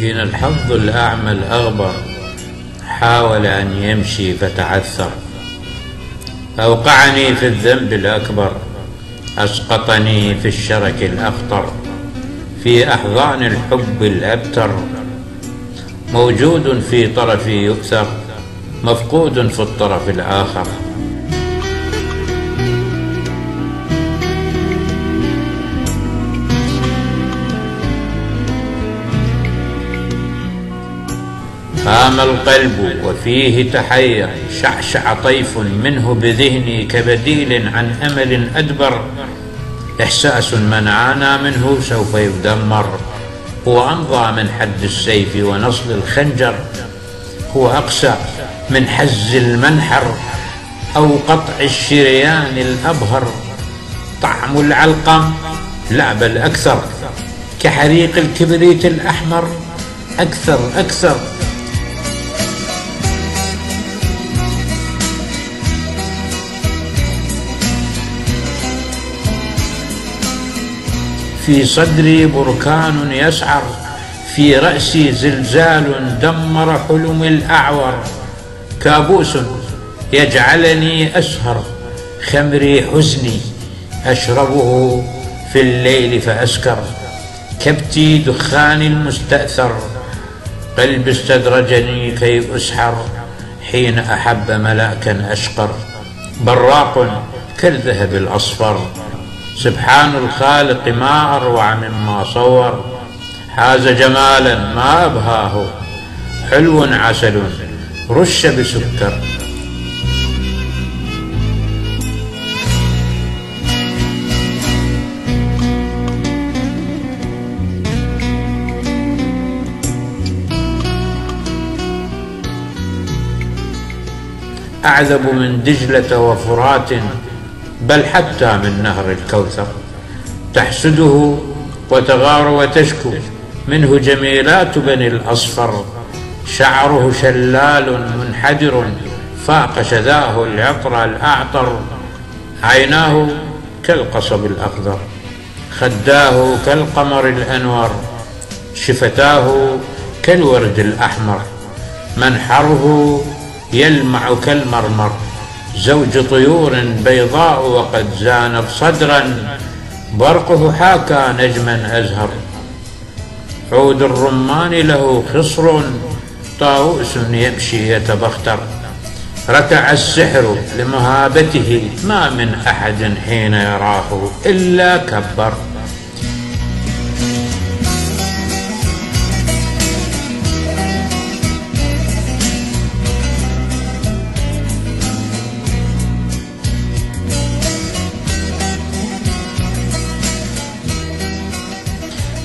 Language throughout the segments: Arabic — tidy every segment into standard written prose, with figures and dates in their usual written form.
حين الحظ الأعمى الأغبر حاول أن يمشي فتعثر، أوقعني في الذنب الأكبر، أسقطني في الشرك الأخطر، في أحضان الحب الأبتر، موجود في طرفي يؤثر، مفقود في الطرف الآخر. هام القلب وفيه تحير، شعشع طيف منه بذهني كبديل عن أمل أدبر، إحساس من عانى منه سوف يدمر، هو أمضى من حد السيف ونصل الخنجر، هو أقسى من حز المنحر أو قطع الشريان الأبهر، طعم العلقم لا بل أكثر، كحريق الكبريت الأحمر، أكثر. في صدري بركان يسعر، في رأسي زلزال دمر حلمي الأعور، كابوس يجعلني أسهر، خمري حزني أشربه في الليل فأسكر، كبتي دخان المستأثر، قلبي استدرجني كي أسحر، حين أحب ملاكا أشقر، براق كالذهب الأصفر، سبحان الخالق ما أروع مما صور، حاز جمالا ما أبهاه، حلو عسل رش بسكر. أعذب من دجلة وفرات، بل حتى من نهر الكوثر، تحسده وتغار وتشكو منه جميلات بني الأصفر، شعره شلال منحدر فاق شذاه العطر الأعطر، عيناه كالقصب الأخضر، خداه كالقمر الأنور، شفتاه كالورد الأحمر، منحره يلمع كالمرمر، زوج طيور بيضاء وقد زانت صدرا، برقه حاكى نجما أزهر، عود الرمان له خصر، طاووس يمشي يتبختر، ركع السحر لمهابته، ما من أحد حين يراه إلا كبر.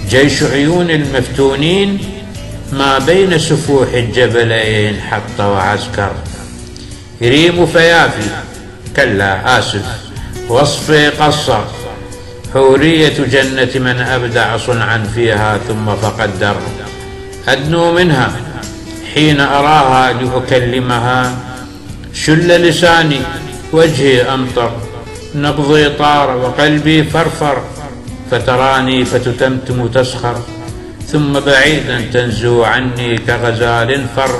جيش عيون المفتونين ما بين سفوح الجبلين حط وعسكر، يريم فيافي كلا آسف، وصفي قصر، حورية جنة من أبدع صنعا فيها ثم فقدر، أدنو منها حين أراها لأكلمها، شل لساني وجهي أمطر، نبضي طار وقلبي فرفر، فتراني فتتمتم تسخر، ثم بعيدا تنزو عني كغزال فر،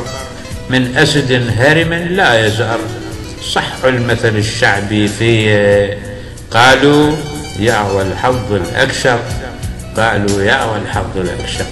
من أسد هرم لا يزأر، صح المثل الشعبي فيه، قالوا يعوى الحظ الأكشر، قالوا يعوى الحظ الأكشر.